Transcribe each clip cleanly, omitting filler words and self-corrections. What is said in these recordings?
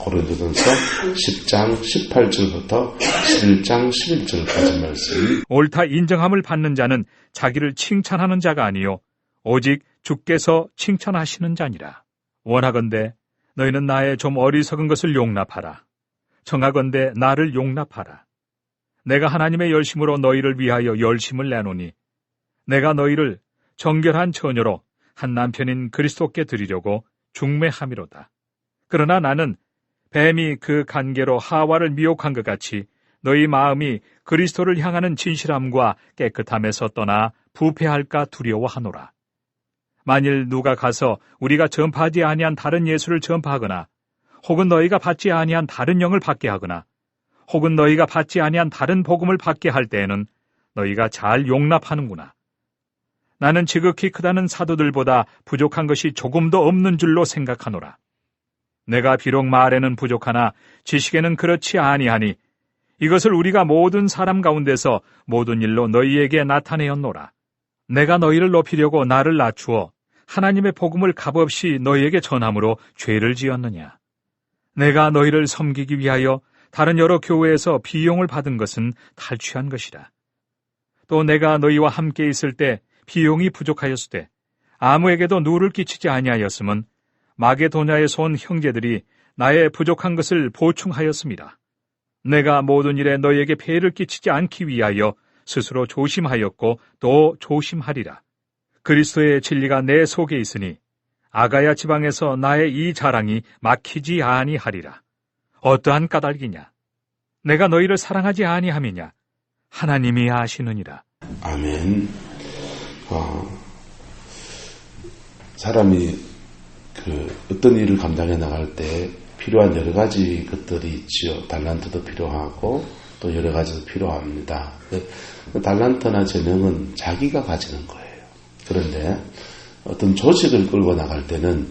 고린도전서 10장 18절부터 11장 11절까지 말씀. 옳다 인정함을 받는 자는 자기를 칭찬하는 자가 아니요 오직 주께서 칭찬하시는 자니라. 원하건대 너희는 나의 좀 어리석은 것을 용납하라. 청하건대 나를 용납하라. 내가 하나님의 열심으로 너희를 위하여 열심을 내노니 내가 너희를 정결한 처녀로 한 남편인 그리스도께 드리려고 중매함이로다. 그러나 나는 뱀이 그 간계로 하와를 미혹한 것 같이 너희 마음이 그리스도를 향하는 진실함과 깨끗함에서 떠나 부패할까 두려워하노라. 만일 누가 가서 우리가 전파하지 아니한 다른 예수를 전파하거나 혹은 너희가 받지 아니한 다른 영을 받게 하거나 혹은 너희가 받지 아니한 다른 복음을 받게 할 때에는 너희가 잘 용납하는구나. 나는 지극히 크다는 사도들보다 부족한 것이 조금도 없는 줄로 생각하노라. 내가 비록 말에는 부족하나 지식에는 그렇지 아니하니 이것을 우리가 모든 사람 가운데서 모든 일로 너희에게 나타내었노라. 내가 너희를 높이려고 나를 낮추어 하나님의 복음을 값없이 너희에게 전함으로 죄를 지었느냐. 내가 너희를 섬기기 위하여 다른 여러 교회에서 비용을 받은 것은 탈취한 것이라. 또 내가 너희와 함께 있을 때 비용이 부족하였으되 아무에게도 누를 끼치지 아니하였음은 마게도냐에서 온 형제들이 나의 부족한 것을 보충하였습니다. 내가 모든 일에 너희에게 폐해를 끼치지 않기 위하여 스스로 조심하였고 또 조심하리라. 그리스도의 진리가 내 속에 있으니 아가야 지방에서 나의 이 자랑이 막히지 아니하리라. 어떠한 까닭이냐? 내가 너희를 사랑하지 아니함이냐? 하나님이 아시느니라. 아멘. 사람이 어떤 일을 감당해 나갈 때 필요한 여러 가지 것들이 있지요. 달란트도 필요하고 또 여러 가지도 필요합니다. 달란트나 재능은 자기가 가지는 거예요. 그런데 어떤 조직을 끌고 나갈 때는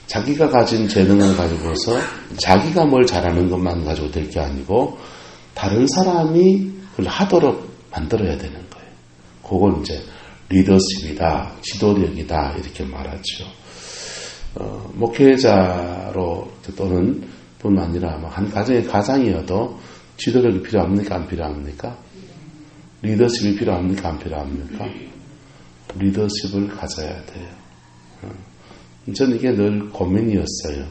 자기가 가진 재능을 가지고서 자기가 뭘 잘하는 것만 가지고 될 게 아니고 다른 사람이 그걸 하도록 만들어야 되는 거예요. 그건 이제 리더십이다, 지도력이다 이렇게 말하죠. 목회자로 또는 뿐 아니라 한 가정의 가장이어도 지도력이 필요합니까? 안 필요합니까? 리더십이 필요합니까? 안 필요합니까? 리더십을 가져야 돼요. 저는 이게 늘 고민이었어요.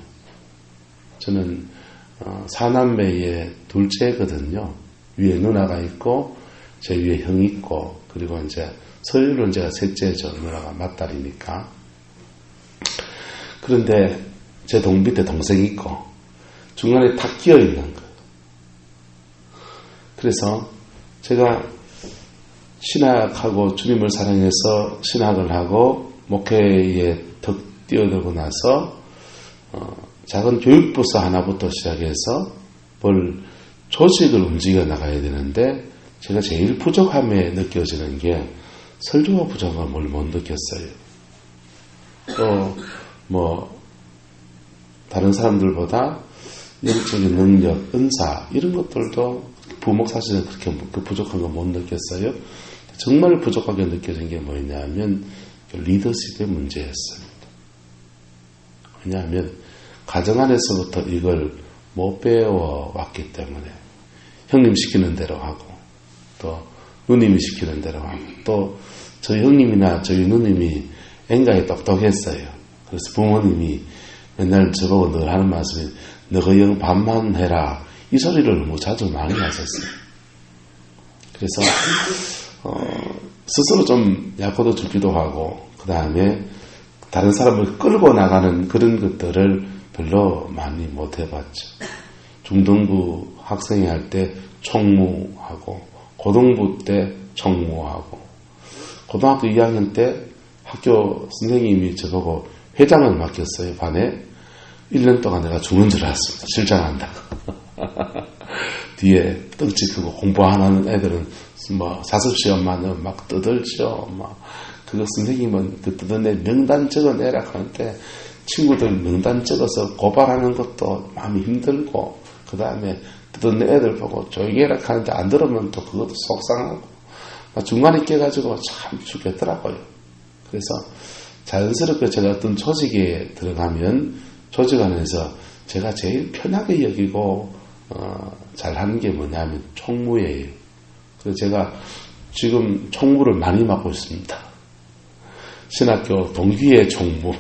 저는 사남매의 둘째거든요. 위에 누나가 있고 제 위에 형이 있고 그리고 이제 서열로는 제가 셋째죠. 누나가 맏딸이니까. 그런데 제 밑에 동생이 있고 중간에 탁 끼어 있는 거예요. 그래서 제가 신학하고 주님을 사랑해서 신학을 하고 목회에 덕 뛰어들고 나서 작은 교육부서 하나부터 시작해서 뭘 조직을 움직여 나가야 되는데 제가 제일 부족함에 느껴지는 게 설교가 부족한 걸 못 느꼈어요. 또 다른 사람들보다 영적인 능력, 은사 이런 것들도 부목 사실은 그렇게 부족한 거 못 느꼈어요. 정말 부족하게 느껴진 게 뭐냐면 리더십의 문제였습니다. 왜냐하면 가정 안에서부터 이걸 못 배워왔기 때문에 형님 시키는 대로 하고 또 누님이 시키는 대로 하고 또 저희 형님이나 저희 누님이 앵간히 똑똑했어요. 그래서 부모님이 맨날 저보고 늘 하는 말씀이 너가 영 반만 해라 이 소리를 너무 자주 많이 하셨어요. 그래서 스스로 좀 약호도 주기도 하고 그 다음에 다른 사람을 끌고 나가는 그런 것들을 별로 많이 못 해봤죠. 중등부 학생이 할 때 총무하고 고등부 때 총무하고 고등학교 2학년 때 학교 선생님이 저보고 회장을 맡겼어요. 반에 1년 동안 내가 죽는 줄 알았습니다. 실장한다고. 뒤에 덩치 크고 공부 안 하는 애들은 사습시험만 막 떠들죠. 그거 선생님은 그 뜨던 애 명단 적어내라 하는데 친구들 명단 적어서 고발하는 것도 마음이 힘들고 그 다음에 뜨던 애들 보고 조용히 해라 하는데 안 들으면 또 그것도 속상하고 중간에 깨가지고 참 죽겠더라고요. 그래서 자연스럽게 제가 어떤 조직에 들어가면 조직 안에서 제가 제일 편하게 여기고 잘하는 게 뭐냐면 총무예요. 그래서 제가 지금 총무를 많이 맡고 있습니다. 신학교 동기회 총무,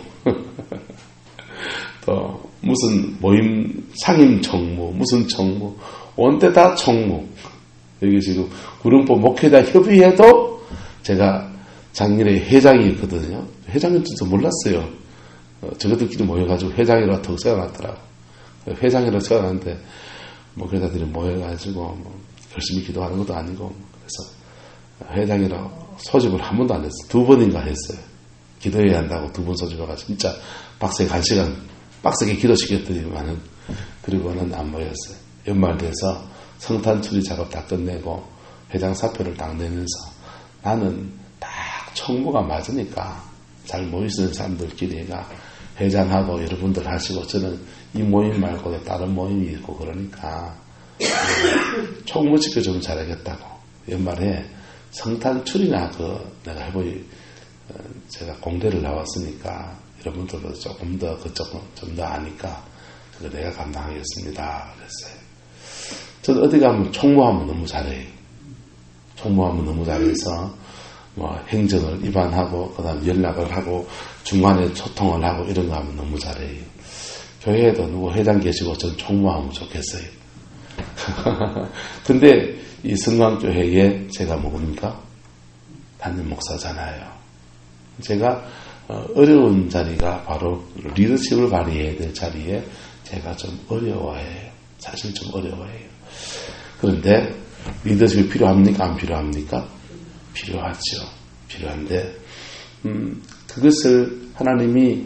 또 무슨 모임 상임 총무, 무슨 총무, 온데 다 총무. 여기 지금 구룡포 목회자 협의회도 제가 작년에 회장이었거든요. 회장인 줄도 몰랐어요. 저것들끼리 모여가지고 회장이라고 더 세워놨더라고. 회장이라고 세워놨는데 목회자들이 모여가지고 열심히 기도하는 것도 아니고 그래서 회장이라고 소집을 한 번도 안 했어요. 2번인가 했어요. 기도해야 한다고 2번 소집해가지고 진짜 빡세게 1시간 빡세게 기도시켰더니만은 그리고는 안 모였어요. 연말 돼서 성탄 추리 작업 다 끝내고 회장 사표를 딱 내면서 나는 딱 총무가 맞으니까 잘 모이시는 사람들끼리가 회장하고 여러분들 하시고 저는 이 모임 말고 다른 모임이 있고 그러니까 총무 지켜주면 잘하겠다고 연말에 성탄 추리나 내가 해보니 제가 공대를 나왔으니까 여러분들도 조금 더 그쪽 좀 더 아니까 그거 내가 감당하겠습니다. 그랬어요. 저는 어디 가면 총무하면 너무 잘해요. 총무하면 너무 잘해서 행정을 입안하고 그다음 연락을 하고 중간에 소통을 하고 이런 거 하면 너무 잘해요. 교회에도 누구 회장 계시고 전 총무하면 좋겠어요. 근데 이 성광교회에 제가 뭡니까? 담임 목사잖아요. 제가 어려운 자리가 바로 리더십을 발휘해야 될 자리에 제가 좀 어려워해요. 사실 좀 어려워해요. 그런데 리더십이 필요합니까? 안 필요합니까? 필요하죠. 필요한데 그것을 하나님이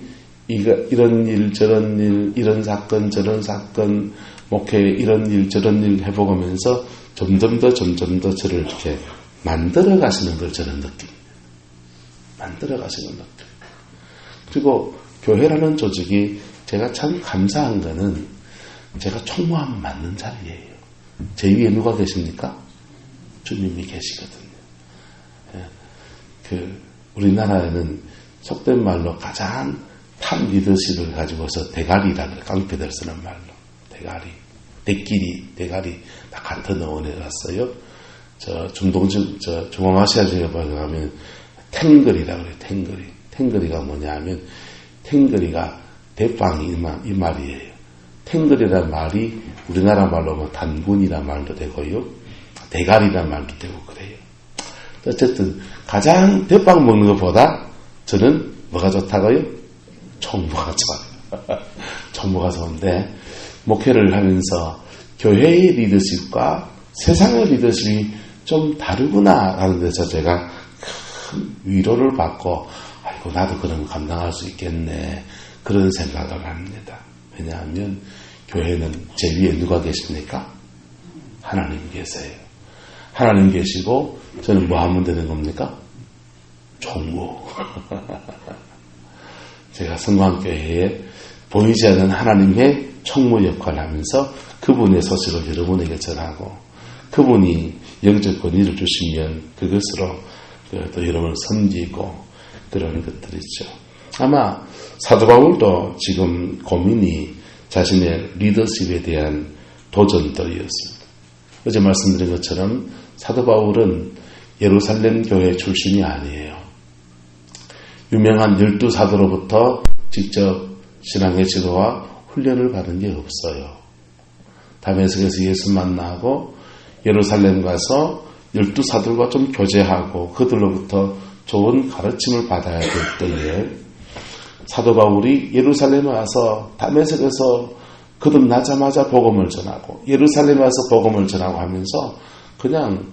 이런 일 저런 일 이런 사건 저런 사건 목회 이런 일 저런 일 해보면서 점점 더 저를 이렇게 만들어 가시는 걸 저는 느낍니다. 만들어 가시는 느낌. 그리고 교회라는 조직이 제가 참 감사한 거는 제가 총무하면 맞는 자리예요. 제 위에 누가 계십니까? 주님이 계시거든요. 우리나라에는 속된 말로 가장 탑 리더십을 가지고서 대가리라 그래. 깡패들 쓰는 말로. 대가리. 대가리. 다 같은 어원에 갔어요. 중앙아시아 지역에 가면 탱거리라 그래. 탱거리가 뭐냐 하면 탱거리가 대빵 이 말이에요. 탱거리란 말이 우리나라 말로 단군이란 말도 되고요. 대가리란 말도 되고 그래요. 어쨌든 가장 대빵 먹는 것보다 저는 뭐가 좋다고요? 총무가 좋아요. 총무가 좋은데 목회를 하면서 교회의 리더십과 세상의 리더십이 좀 다르구나 하는 데서 제가 큰 위로를 받고 아이고 나도 그런 거 감당할 수 있겠네 그런 생각을 합니다. 왜냐하면 교회는 제 위에 누가 계십니까? 하나님 계세요. 하나님 계시고 저는 뭐 하면 되는 겁니까? 총무. 제가 성광교회에 보이지 않는 하나님의 총무 역할을 하면서 그분의 소식을 여러분에게 전하고 그분이 영적 권위를 주시면 그것으로 또 여러분을 섬기고 그런 것들이 있죠. 아마 사도 바울도 지금 고민이 자신의 리더십에 대한 도전들이었습니다. 어제 말씀드린 것처럼 사도 바울은 예루살렘 교회 출신이 아니에요. 유명한 12사도로부터 직접 신앙의 지도와 훈련을 받은 게 없어요. 다메섹에서 예수 만나고 예루살렘 가서 12사도들과 좀 교제하고 그들로부터 좋은 가르침을 받아야 될 때에 사도 바울이 예루살렘에 와서 다메섹에서 거듭나자마자 복음을 전하고 예루살렘에 와서 복음을 전하고 하면서 그냥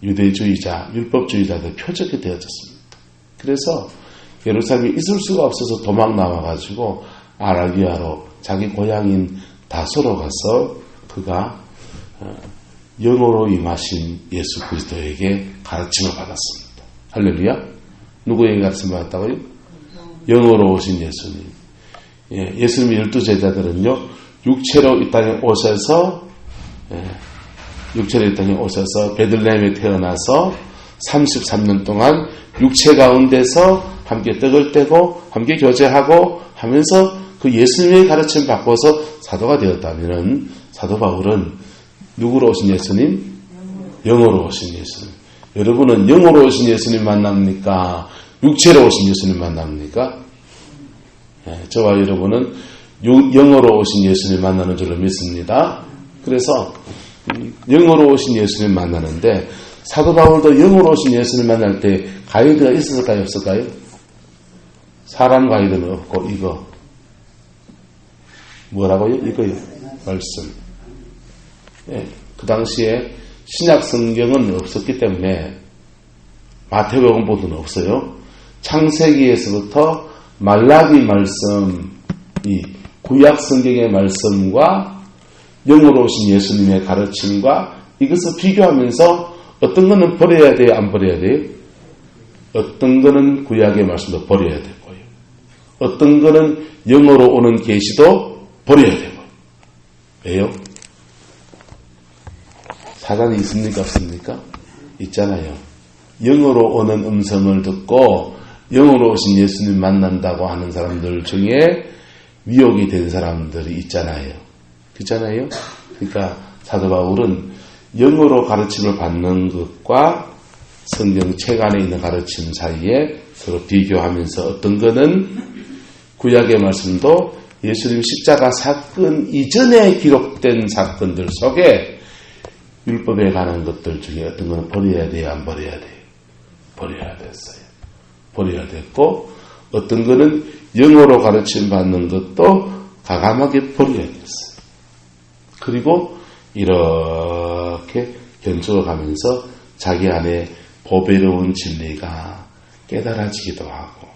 유대주의자, 율법주의자들 표적이 되어졌습니다. 그래서 예루살렘에 있을 수가 없어서 도망 나와가지고 아라비아로 자기 고향인 다소로 가서 그가 영어로 임하신 예수 그리스도에게 가르침을 받았습니다. 할렐루야. 누구에게 가르침을 받았다고요? 영어로 오신 예수님. 예수님의 12제자들은요. 육체로 이 땅에 오셔서 베들레헴에 태어나서 33년 동안 육체 가운데서 함께 떡을 떼고 함께 교제하고 하면서 그 그 예수님의 가르침 바꿔서 사도가 되었다면은 사도 바울은 누구로 오신 예수님? 영으로 오신 예수님. 여러분은 영으로 오신 예수님 만납니까? 육체로 오신 예수님 만납니까? 네, 저와 여러분은 영으로 오신 예수님 만나는 줄로 믿습니다. 그래서 영으로 오신 예수님 만나는데 사도 바울도 영으로 오신 예수님 만날 때 가이드가 있었을까요? 없을까요? 사람 가이드는 없고 이거 뭐라고요? 이거요. 말씀. 예, 그 당시에 신약 성경은 없었기 때문에 마태복음 보도는 없어요. 창세기에서부터 말라기 말씀, 이 구약 성경의 말씀과 영으로 오신 예수님의 가르침과 이것을 비교하면서 어떤 거는 버려야 돼요? 안 버려야 돼요? 어떤 거는 구약의 말씀도 버려야 되고요. 어떤 거는 영으로 오는 계시도 버려야 되고요. 왜요? 사단이 있습니까? 없습니까? 있잖아요. 영으로 오는 음성을 듣고 영으로 오신 예수님 만난다고 하는 사람들 중에 미혹이 된 사람들이 있잖아요. 그렇잖아요? 그러니까 사도 바울은 영으로 가르침을 받는 것과 성경책 안에 있는 가르침 사이에 서로 비교하면서 어떤 거는 구약의 말씀도 예수님 십자가 사건 이전에 기록된 사건들 속에 율법에 관한 것들 중에 어떤 거는 버려야 돼요? 안 버려야 돼요? 버려야 됐어요. 버려야 됐고 어떤 거는 영어로 가르침 받는 것도 과감하게 버려야 됐어요. 그리고 이렇게 견주어 가면서 자기 안에 보배로운 진리가 깨달아지기도 하고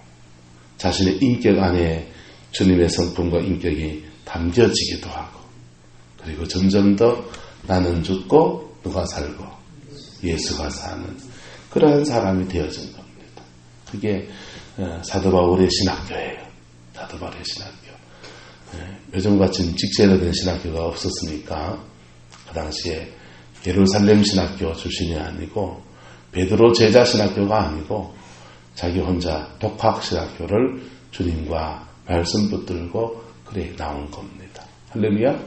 자신의 인격 안에 주님의 성품과 인격이 담겨지기도 하고 그리고 점점 더 나는 죽고 누가 살고 예수가 사는 그러한 사람이 되어진 겁니다. 그게 사도 바울의 신학교예요. 사도 바울의 신학교. 요즘같이 직제화된 신학교가 없었으니까 그 당시에 예루살렘 신학교 출신이 아니고 베드로 제자 신학교가 아니고 자기 혼자 독학 신학교를 주님과 말씀 붙들고 그래 나온 겁니다. 할렐루야.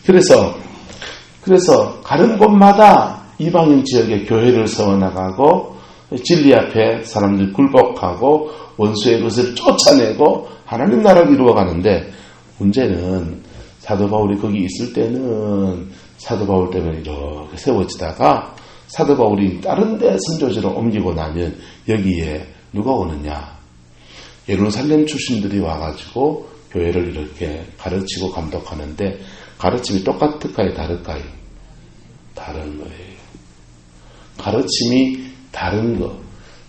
그래서 가는 곳마다 이방인 지역에 교회를 세워나가고 진리 앞에 사람들 굴복하고 원수의 것을 쫓아내고 하나님 나라를 이루어가는데 문제는 사도 바울이 거기 있을 때는 사도 바울 때문에 이렇게 세워지다가 사도 바울이 다른 데 선교지로 옮기고 나면 여기에 누가 오느냐? 예루살렘 출신들이 와가지고 교회를 이렇게 가르치고 감독하는데 가르침이 똑같을까요? 다를까요? 다른 거예요. 가르침이 다른 거.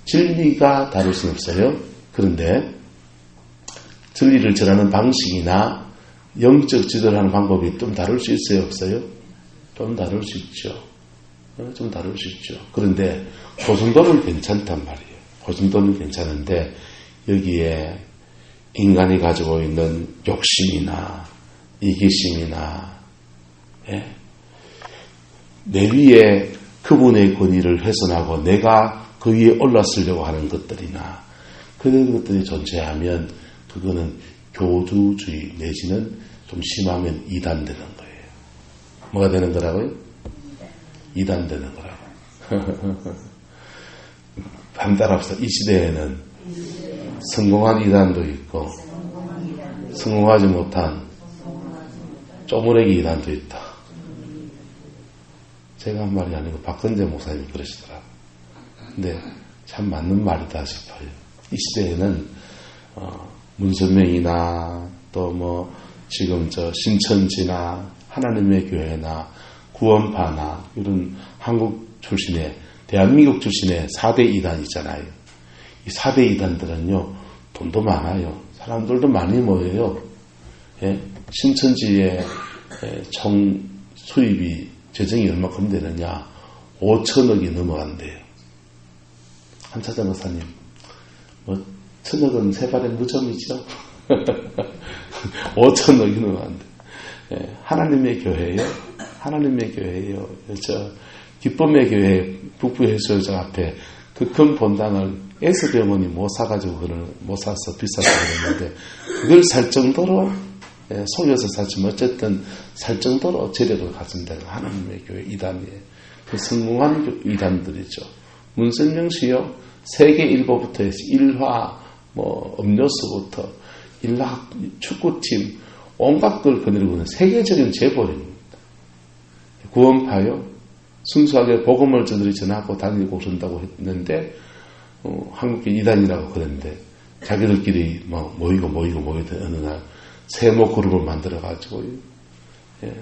진리가 다를 수는 없어요. 그런데 진리를 전하는 방식이나 영적 지도를 하는 방법이 좀 다를 수 있어요? 없어요? 좀 다를 수 있죠. 좀 다를 수 있죠. 그런데 그 정도는 괜찮단 말이에요. 그 정도는 괜찮은데 여기에 인간이 가지고 있는 욕심이나 이기심이나 내 위에 그분의 권위를 훼손하고 내가 그 위에 올랐으려고 하는 것들이나 그런 것들이 존재하면 그거는 교주주의 내지는 좀 심하면 이단되는 거예요. 뭐가 되는 거라고요? 이단되는 거라고. 한 따라합시다. 이 시대에는 성공한 이단도 있고 성공하지 못한 쪼무레기 이단도 있다. 제가 한 말이 아니고 박근재 목사님이 그러시더라고요. 근데 참 맞는 말이다 싶어요. 이 시대에는 문선명이나 또 뭐 지금 신천지나 하나님의 교회나 구원파나 이런 한국 출신의 대한민국 출신의 4대 이단 있잖아요. 이 4대 이단들은요 돈도 많아요. 사람들도 많이 모여요. 신천지의 총 수입이 재정이 얼마큼 되느냐 5천억이 넘어간대요. 한차장 목사님 뭐 1,000억은 세 발의 무점이죠. 5천억이 넘어간대. 하나님의 교회예요. 하나님의 교회예요. 기쁨의 교회 북부 해수욕장 앞에 그 큰 본당을 S병원이 못 사가지고 못 사서 비싸서 그랬는데 그걸 살 정도로 속여서 샀지만 어쨌든 살 정도로 재력을 가진 데가 하나님의 교회 이단이에요. 그 성공한 이단들이죠. 문선명 씨요 세계 일보부터 해서 일화 음료수부터 일학 축구팀 온갖 걸 거느리고 있는 세계적인 재벌입니다. 구원파요 순수하게 복음을 저들이 전하고 다니고 그런다고 했는데 한국계 이단이라고 그랬는데 자기들끼리 모이고 어느 날 세모 그룹을 만들어가지고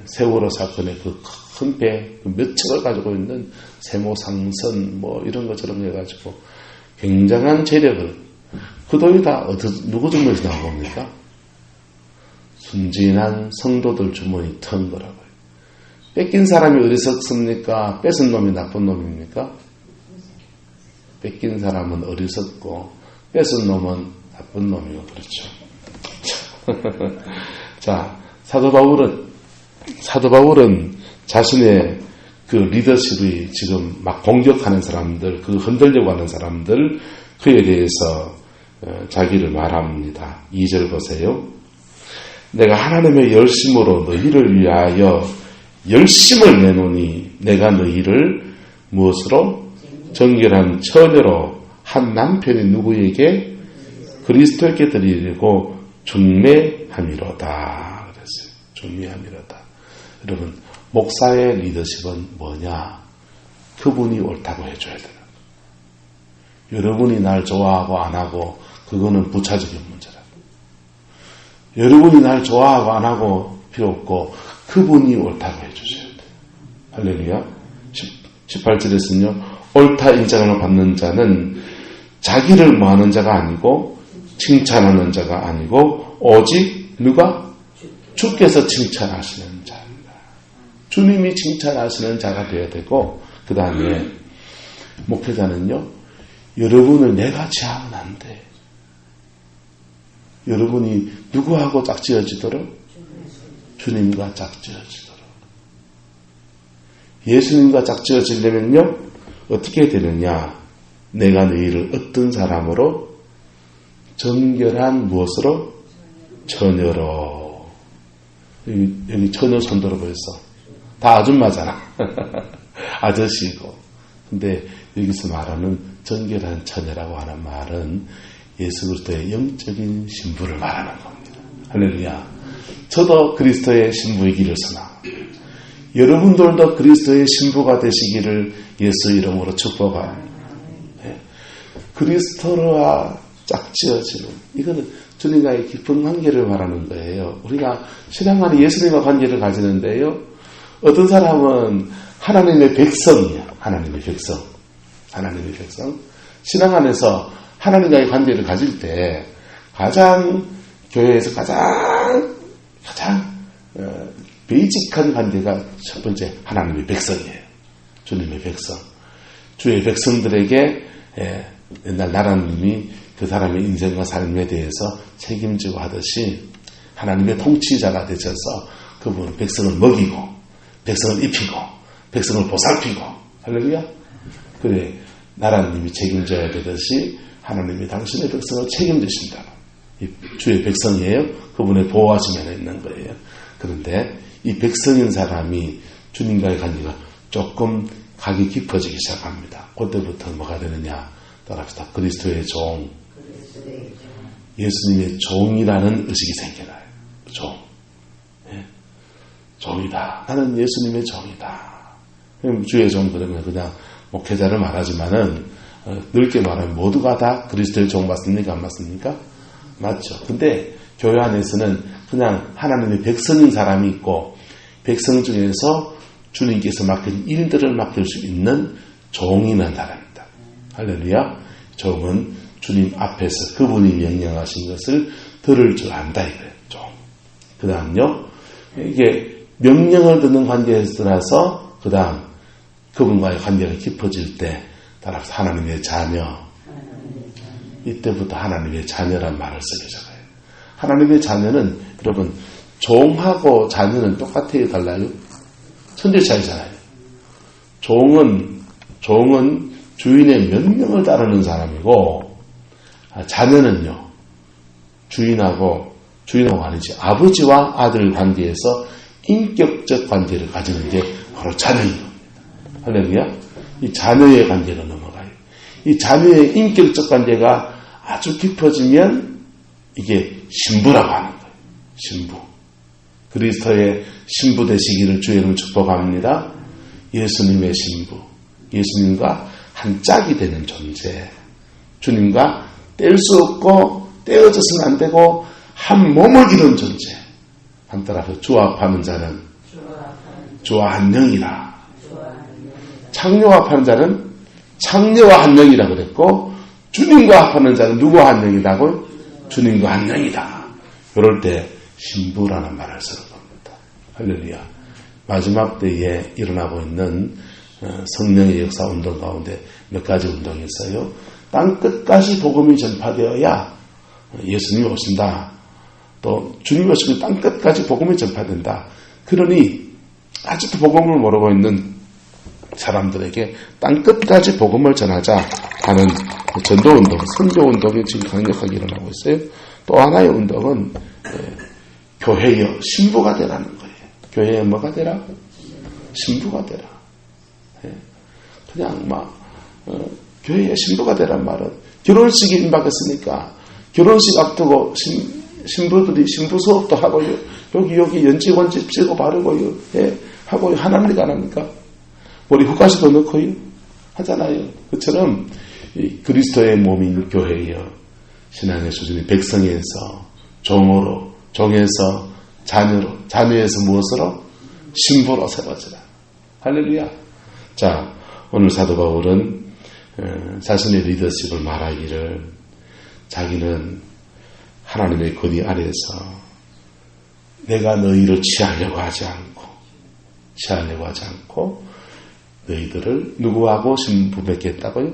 세월호 사건의 그 큰 배 몇 척을 가지고 있는 세모 상선 이런 것처럼 해가지고 굉장한 재력을 그 돈이 다 누구 주머니에서 나온 겁니까? 순진한 성도들 주머니 턴 거라고요. 뺏긴 사람이 어리석습니까? 뺏은 놈이 나쁜 놈입니까? 뺏긴 사람은 어리석고 뺏은 놈은 나쁜 놈이고 그렇죠. 자, 사도 바울은 자신의 그 리더십이 지금 막 공격하는 사람들, 그 흔들려고 하는 사람들 그에 대해서 자기를 말합니다. 2절 보세요. 내가 하나님의 열심으로 너희를 위하여 열심을 내노니 내가 너희를 무엇으로? 정결한 처녀로 한 남편이 누구에게? 그리스도에게 드리려고 중매함이로다. 그랬어요. 중매함이로다. 여러분 목사의 리더십은 뭐냐? 그분이 옳다고 해줘야 되는 거예요. 여러분이 날 좋아하고 안 하고 그거는 부차적인 문제라고. 여러분이 날 좋아하고 안 하고 필요 없고 그분이 옳다고 해주셔야 돼요. 할렐루야. 18절에서는요. 옳다 인정을 받는 자는 자기를 뭐하는 자가 아니고 칭찬하는 자가 아니고 오직 누가? 주께서 칭찬하시는 자입니다. 주님이 칭찬하시는 자가 되어야 되고 그 다음에 목회자는요. 여러분을 내가 제하면 안 돼. 여러분이 누구하고 짝지어지도록? 주님과 짝지어지도록. 예수님과 짝지어지려면요. 어떻게 되느냐? 내가 너희를 어떤 사람으로? 정결한 무엇으로? 처녀로. 여기 처녀 손들어 보였어. 다 아줌마잖아. 아저씨고. 근데 여기서 말하는 정결한 처녀라고 하는 말은 예수 그리스도의 영적인 신부를 말하는 겁니다. 할렐루야. 저도 그리스도의 신부이기를 선합니다. 여러분들도 그리스도의 신부가 되시기를 예수 이름으로 축복합니다. 네. 그리스도와 짝지어지는 이거는 주님과의 깊은 관계를 말하는 거예요. 우리가 신앙 안에 예수님과 관계를 가지는데요. 어떤 사람은 하나님의 백성이야. 하나님의 백성. 신앙 안에서 하나님과의 관계를 가질 때 가장 교회에서 가장 베이직한 관계가 첫 번째 하나님의 백성이에요. 주님의 백성. 주의 백성들에게 옛날 나라님이 그 사람의 인생과 삶에 대해서 책임지고 하듯이 하나님의 통치자가 되셔서 그분은 백성을 먹이고 백성을 입히고 백성을 보살피고 할렐루야. 그래 나라님이 책임져야 되듯이 하나님이 당신의 백성을 책임지신다. 주의 백성이에요. 그분의 보호하심에 있는 거예요. 그런데 이 백성인 사람이 주님과의 관계가 조금 각이 깊어지기 시작합니다. 그때부터 뭐가 되느냐? 따라합시다. 그리스도의 종. 예수님의 종이라는 의식이 생겨나요. 종. 네? 종이다. 나는 예수님의 종이다. 주의 종 그러면 그냥 목회자를 말하지만은 넓게 말하면 모두가 다 그리스도의 종 맞습니까? 안 맞습니까? 맞죠. 근데 교회 안에서는 그냥 하나님의 백성인 사람이 있고 백성 중에서 주님께서 맡긴 일들을 맡길 수 있는 종이라는 사람입니다. 할렐루야. 종은 주님 앞에서 그분이 명령하신 것을 들을 줄 안다 이거예요. 종. 그 다음요. 이게 명령을 듣는 관계에서 그 다음 그분과의 관계가 깊어질 때 따라서 하나님의 자녀. 이때부터 하나님의 자녀란 말을 쓰게 적어요. 하나님의 자녀는 여러분 종하고 자녀는 똑같아요? 달라요? 천지 차이잖아요. 종은 주인의 명령을 따르는 사람이고, 자녀는요, 주인하고 아니지, 아버지와 아들 관계에서 인격적 관계를 가지는 게 바로 자녀인 겁니다. 할렐루야. 이 자녀의 관계로 넘어가요. 이 자녀의 인격적 관계가 아주 깊어지면 이게 신부라고 하는 거예요. 신부. 그리스도의 신부 되시기를 주의 이름으로 축복합니다. 예수님의 신부. 예수님과 한 짝이 되는 존재. 주님과 뗄 수 없고 떼어져서는 안 되고 한 몸을 이룬 존재. 한 따라서 주와 합하는 자는 주와 한 영이라. 창녀와 합하는 자는 창녀와 한 영이라 그랬고, 주님과 합하는 자는 누구와 한 영이라고? 주님과 한 영이다. 이럴 때 신부라는 말을 쓰는 겁니다. 할렐루야. 마지막 때에 일어나고 있는 성령의 역사 운동 가운데 몇 가지 운동이 있어요. 땅 끝까지 복음이 전파되어야 예수님이 오신다. 또 주님이 오시면 땅 끝까지 복음이 전파된다. 그러니 아직도 복음을 모르고 있는 사람들에게 땅 끝까지 복음을 전하자 하는 전도운동, 선교운동이 지금 강력하게 일어나고 있어요. 또 하나의 운동은 교회여 신부가 되라는 거예요. 교회에 뭐가 되라? 신부가 되라. 그냥 교회에 신부가 되란 말은 결혼식이 임박했으니까 결혼식 앞두고 신부들이 신부 수업도 하고요. 여기 연직원 집지고 바르고요. 하고요. 하나님이 안 합니까? 머리 후가시도 넣고요. 하잖아요. 그처럼 그리스도의 몸인 교회여 신앙의 수준이 백성에서 종으로, 종에서 자녀로, 자녀에서 무엇으로? 신부로 세워지라. 할렐루야. 자, 오늘 사도 바울은 자신의 리더십을 말하기를 자기는 하나님의 권위 아래에서 내가 너희를 취하려고 하지 않고 너희들을 누구하고 신부 맺겠다고요?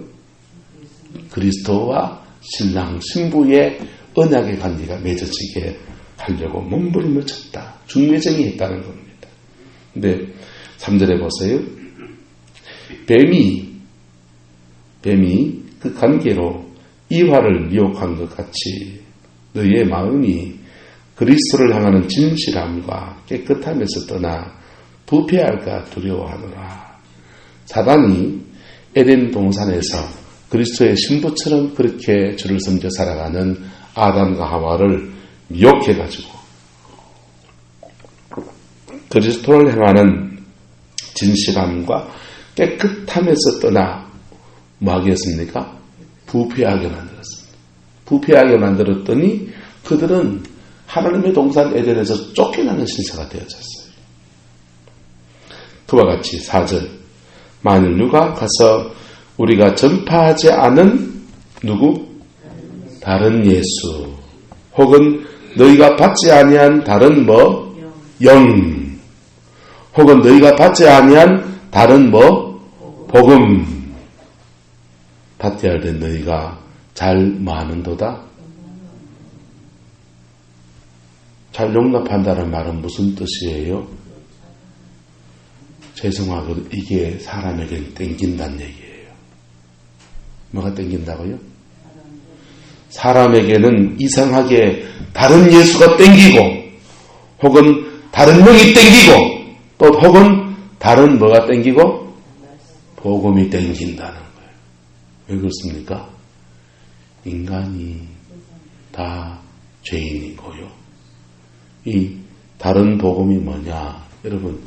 그리스도와 신랑 신부의 언약의 관계가 맺어지게 하려고 몸부림을 쳤다. 중매쟁이 했다는 겁니다. 근데 3절에 보세요. 뱀이 그 관계로 이화를 미혹한 것 같이 너희의 마음이 그리스도를 향하는 진실함과 깨끗함에서 떠나 부패할까 두려워하노라. 사단이 에덴 동산에서 그리스도의 신부처럼 그렇게 주를 섬겨 살아가는 아담과 하와를 미혹해가지고 그리스도를 향하는 진실함과 깨끗함에서 떠나 뭐하게 했습니까? 부패하게 만들었습니다. 부패하게 만들었더니 그들은 하나님의 동산 에덴에서 쫓겨나는 신세가 되어졌어요. 그와 같이 4절 만일 누가 가서 우리가 전파하지 않은 누구? 다른 예수 혹은 너희가 받지 아니한 다른 뭐? 영 혹은 너희가 받지 아니한 다른 뭐? 복음 받지 않을 너희가 잘 뭐하는도다? 잘 용납한다는 말은 무슨 뜻이에요? 죄송하고도 이게 사람에게 땡긴다는 얘기예요. 뭐가 땡긴다고요? 사람에게는 이상하게 다른 예수가 땡기고 혹은 다른 영이 땡기고 또 혹은 다른 뭐가 땡기고 복음이 땡긴다는 거예요. 왜 그렇습니까? 인간이 다 죄인이고요. 이 다른 복음이 뭐냐? 여러분,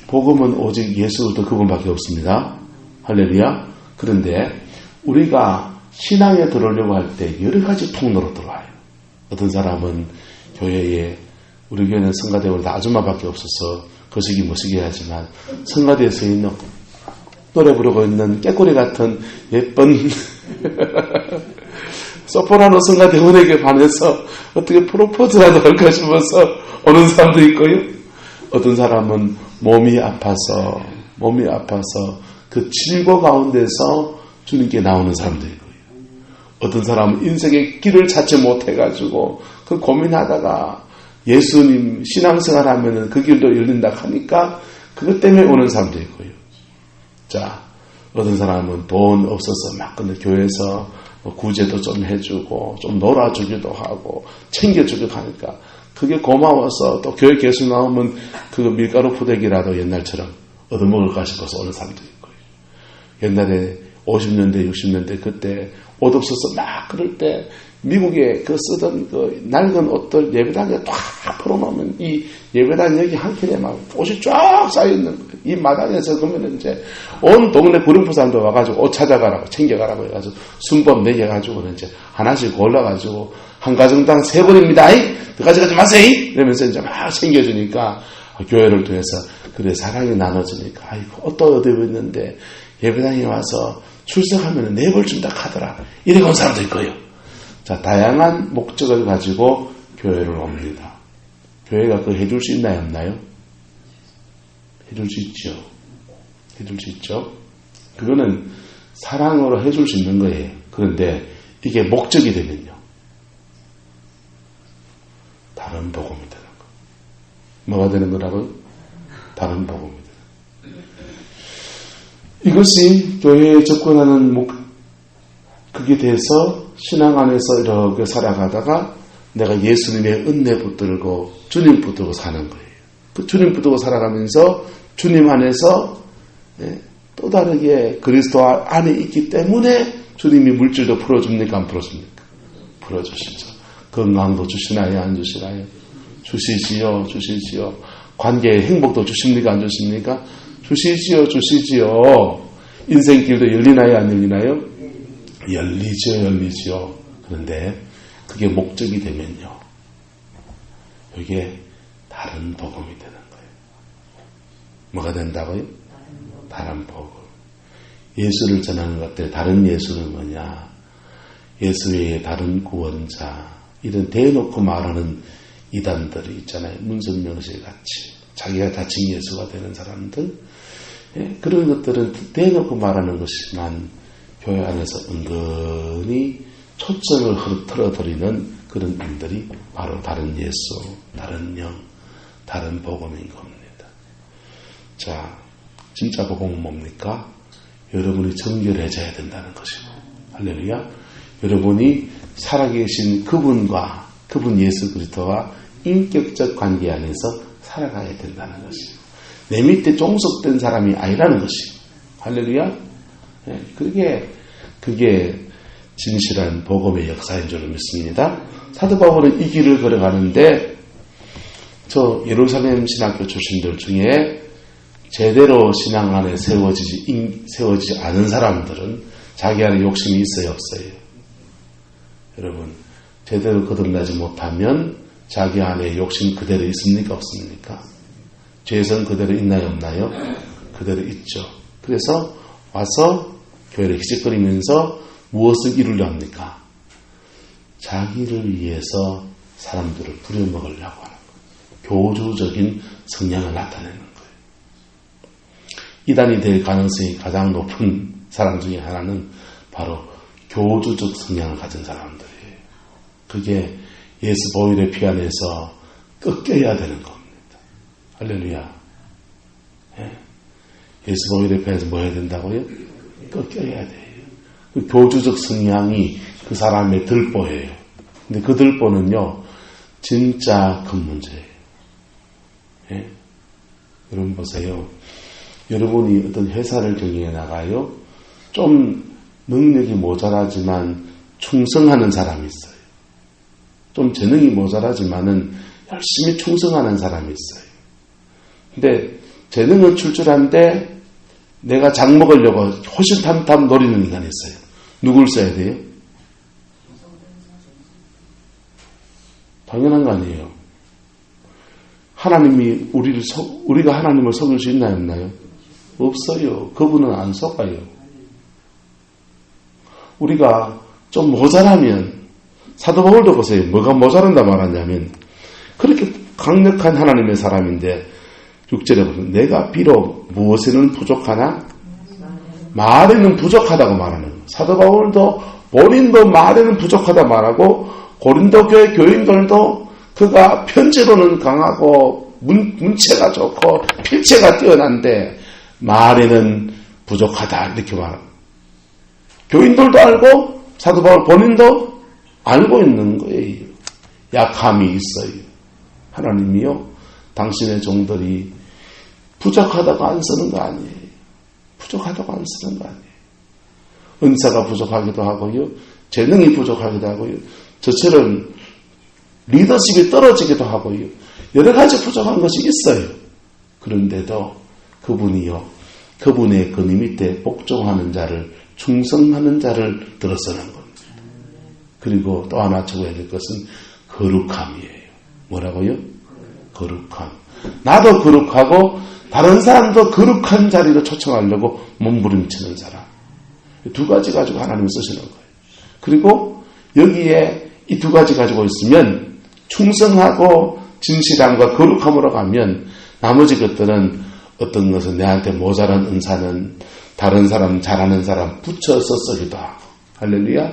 복음은 오직 예수 그리스도 그분밖에 없습니다. 할렐루야. 그런데 우리가 신앙에 들어오려고 할 때 여러 가지 통로로 들어와요. 어떤 사람은 교회에 우리 교회는 성가대원도 아줌마밖에 없어서 거시기 못시기 하지만 성가대에 서 있는 노래 부르고 있는 깨꼬리 같은 예쁜 소프라노 성가대원에게 반해서 어떻게 프로포즈라도 할까 싶어서 오는 사람도 있고요. 어떤 사람은 몸이 아파서 그 칠고 가운데서 주님께 나오는 사람도 있고요. 어떤 사람은 인생의 길을 찾지 못해가지고 그 고민하다가 예수님 신앙생활 하면은 그 길도 열린다 하니까 그것 때문에 오는 사람도 있고요. 자, 어떤 사람은 돈 없어서 막 근데 교회에서 구제도 좀 해주고 좀 놀아주기도 하고 챙겨주기도 하니까 그게 고마워서 또 교회 개수 나오면 그 밀가루 푸대기라도 옛날처럼 얻어먹을까 싶어서 오는 사람도 있고요. 옛날에 50년대 60년대 그때 옷 없어서 막 그럴 때 미국에 그 쓰던 그 낡은 옷들 예배당에 다 풀어놓으면 이 예배당 여기 한 켠에 막 옷이 쫙 쌓여있는 거예요. 이 마당에서 그러면 이제 온 동네 구름포 사람들 와가지고 옷 찾아가라고 챙겨가라고 해가지고 순범 매겨가지고는 이제 하나씩 골라가지고 한 가정당 3번입니다. 그 가져가지 마세요. 이러면서 이제 막 챙겨주니까 교회를 통해서 그래 사랑이 나눠지니까 아이고 옷도 얻어 입었는데 예배당에 와서 출석하면 4벌 준다 하더라. 이래 온 사람도 있고요. 자, 다양한 목적을 가지고 교회를 옵니다. 교회가 그거 해줄 수 있나요, 없나요? 해줄 수 있죠. 해줄 수 있죠. 그거는 사랑으로 해줄 수 있는 거예요. 그런데 이게 목적이 되면요. 다른 복음이 되는 거. 뭐가 되는 거라고요? 다른 복음이 되는 거. 이것이 교회에 접근하는 그게 돼서 신앙 안에서 이렇게 살아가다가 내가 예수님의 은혜 붙들고 주님 붙들고 사는 거예요. 그 주님 붙들고 살아가면서 주님 안에서 또 다르게 그리스도 안에 있기 때문에 주님이 물질도 풀어줍니까? 안 풀어줍니까? 풀어주시죠. 건강도 주시나요? 안 주시나요? 주시지요. 주시지요. 관계의 행복도 주십니까? 안 주십니까? 주시지요. 주시지요. 인생길도 열리나요? 안 열리나요? 열리죠. 그런데 그게 목적이 되면요. 이게 다른 복음이 되는 거예요. 뭐가 된다고요? 다른 복음. 예수를 전하는 것들, 다른 예수는 뭐냐? 예수 외에 다른 구원자, 이런 대놓고 말하는 이단들이 있잖아요. 문선명실 같이. 자기가 다친 예수가 되는 사람들. 그런 것들은 대놓고 말하는 것이지만 교회 안에서 은근히 초점을 틀어드리는 그런 분들이 바로 다른 예수, 다른 영, 다른 복음인 겁니다. 자, 진짜 복음은 뭡니까? 여러분이 정결해져야 된다는 것이고, 할렐루야. 여러분이 살아계신 그분과 그분 예수 그리스도와 인격적 관계 안에서 살아가야 된다는 것이고, 내 밑에 종속된 사람이 아니라는 것이고, 할렐루야. 그게 진실한 복음의 역사인 줄 믿습니다. 사도 바울은 이 길을 걸어가는데 저 예루살렘 신학교 출신들 중에 제대로 신앙 안에 세워지지 않은 사람들은 자기 안에 욕심이 있어요, 없어요? 여러분, 제대로 거듭나지 못하면 자기 안에 욕심 그대로 있습니까, 없습니까? 죄성 그대로 있나요, 없나요? 그대로 있죠. 그래서 와서 교회를 희sik거리면서 무엇을 이루려 합니까? 자기를 위해서 사람들을 부려먹으려고 하는 거예요. 교주적인 성향을 나타내는 거예요. 이단이 될 가능성이 가장 높은 사람 중에 하나는 바로 교주적 성향을 가진 사람들이에요. 그게 예수 보혈의 피 안에서 꺾여야 되는 겁니다. 할렐루야. 예수 보혈의 피 안에서 뭐 해야 된다고요? 꺾여야 돼요. 그 교주적 성향이 그 사람의 들보예요. 근데 그 들보는요, 진짜 큰 문제예요. 여러분 보세요. 여러분이 어떤 회사를 경영해 나가요. 좀 능력이 모자라지만 충성하는 사람이 있어요. 좀 재능이 모자라지만은 열심히 충성하는 사람이 있어요. 근데 재능은 출중한데 내가 장 먹으려고 호신탐탐 노리는 인간이 있어요. 누굴 써야 돼요? 당연한 거 아니에요. 하나님이 우리가 하나님을 속일 수 있나요, 없나요? 없어요. 그분은 안 속아요. 우리가 좀 모자라면, 사도 바울도 보세요. 뭐가 모자란다 말하냐면, 그렇게 강력한 하나님의 사람인데, 6절에 보면, 내가 비록 무엇에는 부족하나? 말에는 부족하다고 말하는 거예요. 사도 바울도 본인도 말에는 부족하다 말하고, 고린도 교회 교인들도 그가 편지로는 강하고, 문체가 좋고, 필체가 뛰어난데, 말에는 부족하다 이렇게 말합니다. 교인들도 알고 사도 바울 본인도 알고 있는 거예요. 약함이 있어요. 하나님이요, 당신의 종들이 부족하다고 안 쓰는 거 아니에요. 부족하다고 안 쓰는 거 아니에요. 은사가 부족하기도 하고요, 재능이 부족하기도 하고요, 저처럼 리더십이 떨어지기도 하고요, 여러 가지 부족한 것이 있어요. 그런데도 그분이요, 그분의 근위 밑에 복종하는 자를, 충성하는 자를 들어서는 겁니다. 그리고 또 하나 적어야 될 것은 거룩함이에요. 뭐라고요? 거룩함. 나도 거룩하고 다른 사람도 거룩한 자리로 초청하려고 몸부림치는 사람. 두 가지 가지고 하나님이 쓰시는 거예요. 그리고 여기에 이 두 가지 가지고 있으면 충성하고 진실함과 거룩함으로 가면 나머지 것들은 어떤 것은 내한테 모자란 은사는 다른 사람, 잘하는 사람 붙여서 쓰기도 하고. 할렐루야.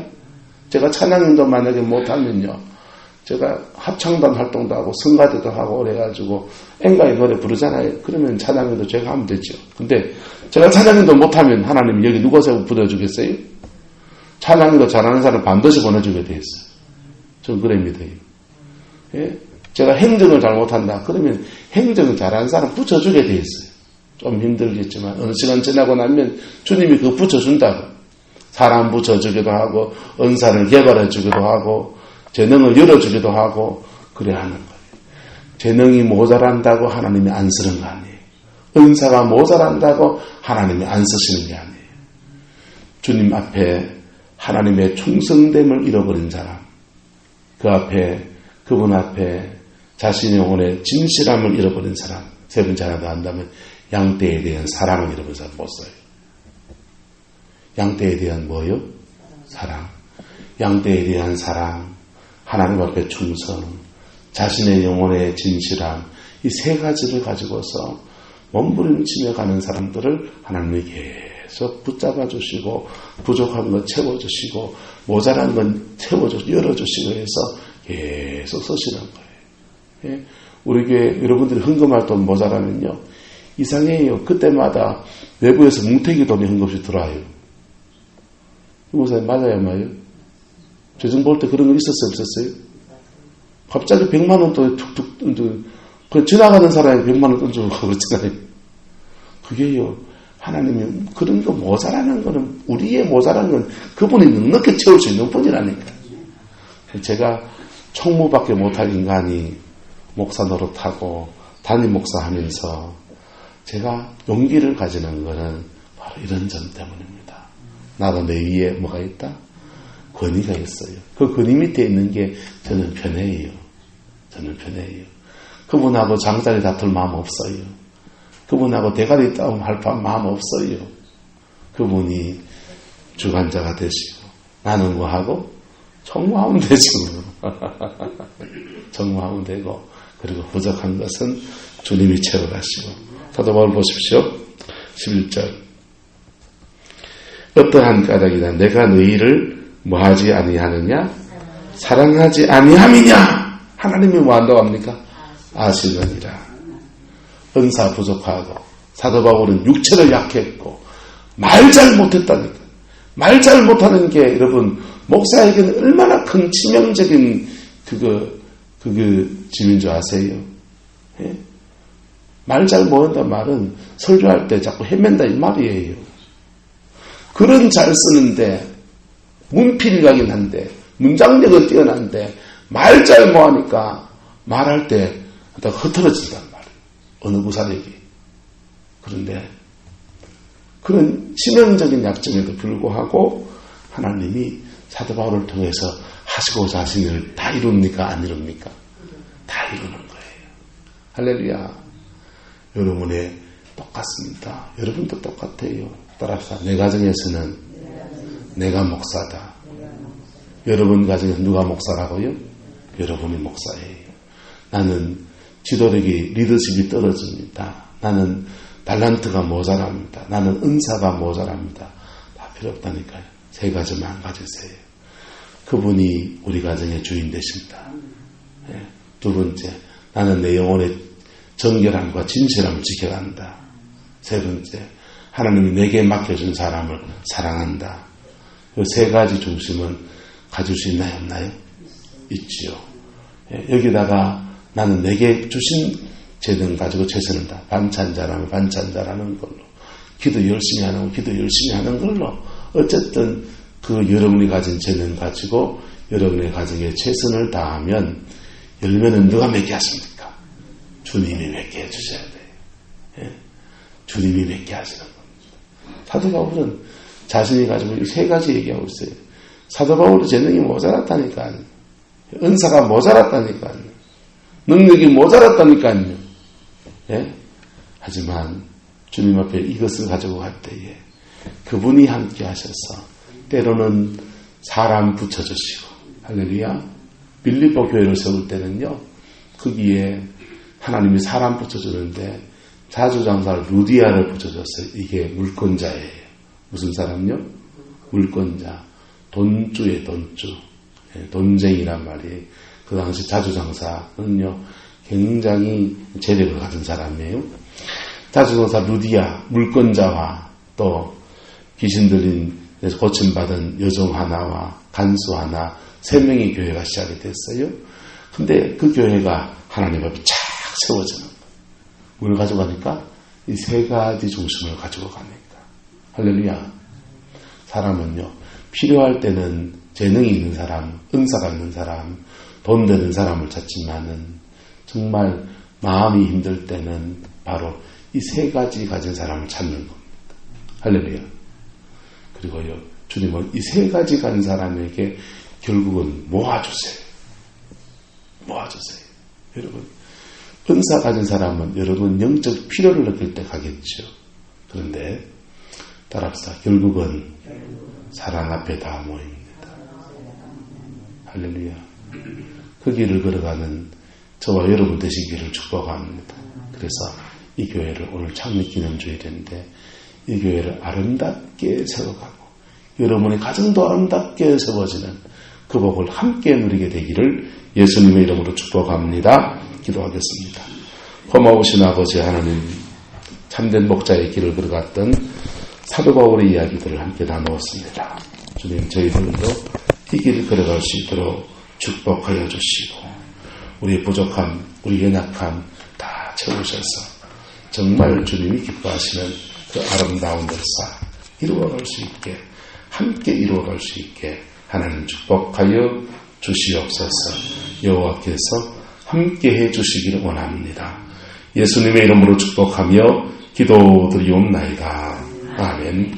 제가 찬양인도 만약에 못하면요, 제가 합창단 활동도 하고 성가대도 하고 그래가지고 앵가의 노래 부르잖아요. 그러면 찬양인도 제가 하면 되죠. 근데 제가 찬양인도 못하면 하나님이 여기 누가 세고 부려주겠어요? 찬양인도 잘하는 사람 반드시 보내주게 돼 있어요. 전 그래 믿어요. 예? 제가 행정을 잘 못한다 그러면 행정을 잘하는 사람 붙여주게 돼 있어요. 좀 힘들겠지만 어느 시간 지나고 나면 주님이 그거 붙여준다고. 사람 붙여주기도 하고 은사를 개발해주기도 하고 재능을 열어주기도 하고 그래 하는 거예요. 재능이 모자란다고 하나님이 안 쓰는 거 아니에요. 은사가 모자란다고 하나님이 안 쓰시는 게 아니에요. 주님 앞에 하나님의 충성됨을 잃어버린 사람, 그분 앞에 자신의 영혼의 진실함을 잃어버린 사람, 세 번째 하나 더 한다면 양떼에 대한 사랑을 잃어버린 사람 못 써요. 양떼에 대한 뭐요? 사랑. 양떼에 대한 사랑, 하나님 앞에 충성, 자신의 영혼의 진실함, 이 세 가지를 가지고서 몸부림치며 가는 사람들을 하나님이 계속 붙잡아 주시고 부족한 건 채워주시고 모자란 건 채워주시고 열어주시고 해서 계속 쓰시는 거예요. 예? 우리 교회 여러분들이 헌금할 돈 모자라면요, 이상해요. 그때마다 외부에서 뭉태기 돈이 헌금없이 들어와요. 목사님 맞아요, 마요? 재정 볼 때 그런 거 있었어요, 없었어요? 갑자기 100만 원 또 툭툭 그 지나가는 사람이 100만 원 던져고 그렇잖아요. 그게요, 하나님이 그런 거 모자라는 거는, 우리의 모자라는 건 그분이 넉넉히 채울 수 있는 분이라니까. 제가 총무밖에 못할 인간이 목사 노릇하고 담임 목사 하면서 제가 용기를 가지는 거는 바로 이런 점 때문입니다. 나도 내 위에 뭐가 있다? 권위가 있어요. 그 권위 밑에 있는 게 저는 편해요. 저는 편해요. 그분하고 장자리 다툴 마음 없어요. 그분하고 대가리 싸움 할 마음 없어요. 그분이 주관자가 되시고 나는 뭐 하고 청구하면 되죠. 청구하면 되고, 그리고 부족한 것은 주님이 채워가시고. 사도 바울 보십시오. 11절. 어떠한 까닭이나 내가 너희를 뭐하지 아니하느냐? 사랑하지 아니함이냐? 하나님이 뭐 한다고 합니까? 아시느니라. 은사 부족하고 사도 바울은 육체를 약했고 말 잘 못했다니까. 말 잘 못하는 게 여러분 목사에게는 얼마나 큰 치명적인 짐인 줄 아세요? 예? 말 잘 못한다는 말은 설교할 때 자꾸 헤맨다 이 말이에요. 글은 잘 쓰는데 문필각이긴 한데 문장력은 뛰어난데 말 잘 못하니까 말할 때 흐트러진단 말이에요. 어느 구사력이. 그런데 그런 치명적인 약점에도 불구하고 하나님이 사도 바울을 통해서 하시고자 하신 일을 다 이룹니까? 안 이룹니까? 다 이루는 거예요. 할렐루야. 여러분의 똑같습니다. 여러분도 똑같아요. 따라합시다. 내 가정에서는 내가 목사다. 여러분 가정에서 누가 목사라고요? 여러분이 목사예요. 나는 지도력이, 리더십이 떨어집니다. 나는 달란트가 모자랍니다. 나는 은사가 모자랍니다. 다 필요 없다니까요. 세 가지만 가지세요. 그분이 우리 가정의 주인 되신다. 네. 두 번째, 나는 내 영혼의 정결함과 진실함을 지켜간다. 세 번째, 하나님이 내게 맡겨준 사람을 사랑한다. 이 세 가지 중심은 가질 수 있나요? 없나요? 있지요. 여기다가 나는 내게 주신 재능 가지고 최선을 다 반찬 잘하면 반찬 잘하는 걸로, 기도 열심히 하는 거 기도 열심히 하는 걸로, 어쨌든 그 여러분이 가진 재능 가지고 여러분의 가정에 최선을 다하면 열매는 누가 맺게 하십니까? 주님이 맺게 해주셔야 돼요. 주님이 맺게 하시는 겁니다. 사도 바울은 자신이 가지고 이 세 가지 얘기하고 있어요. 사도 바울은 재능이 모자랐다니까요. 은사가 모자랐다니까요. 능력이 모자랐다니까요. 하지만 주님 앞에 이것을 가지고 갈 때에 그분이 함께 하셔서 때로는 사람 붙여주시고, 할렐루야. 빌립보 교회를 세울 때는요, 거기에 하나님이 사람 붙여주는데 자주장사 루디아를 붙여줬어요. 이게 물권자예요. 무슨 사람요? 물권자. 돈주의 돈주. 돈쟁이란 말이, 그 당시 자주장사는요, 굉장히 재력을 가진 사람이에요. 자주장사 루디아, 물권자와 또 귀신 들린 고침받은 여종 하나와 간수 하나, 3명의 교회가 시작이 됐어요. 근데 그 교회가 하나님 앞에 착 세워지는 거예요. 뭘 가지고 가니까? 이 세 가지 중심을 가지고 가니까. 할렐루야. 사람은요, 필요할 때는 재능이 있는 사람, 은사가 있는 사람, 돈 되는 사람을 찾지만은 정말 마음이 힘들 때는 바로 이 세 가지 가진 사람을 찾는 겁니다. 할렐루야. 그리고요, 주님은 이 세 가지 가진 사람에게 결국은 모아주세요. 모아주세요. 여러분, 은사 가진 사람은 여러분 영적 필요를 느낄 때 가겠죠. 그런데 따라합시다. 결국은 사랑 앞에 다 모입니다. 할렐루야. 그 길을 걸어가는 저와 여러분 되시기를 축복합니다. 그래서 이 교회를 오늘 창립 기념주일인데 이 교회를 아름답게 세워가고 여러분의 가정도 아름답게 세워지는 그 복을 함께 누리게 되기를 예수님의 이름으로 축복합니다. 기도하겠습니다. 고마우신 아버지 하나님, 참된 목자의 길을 걸어갔던 사도 바울의 이야기들을 함께 나누었습니다. 주님, 저희들도 이 길을 걸어갈 수 있도록 축복하여 주시고 우리의 부족함, 우리의 연약함 다 채우셔서 정말 주님이 기뻐하시는 그 아름다운 역사 이루어갈 수 있게, 함께 이루어갈 수 있게 하나님 축복하여 주시옵소서. 여호와께서 함께해 주시기를 원합니다. 예수님의 이름으로 축복하며 기도드리옵나이다. 아멘.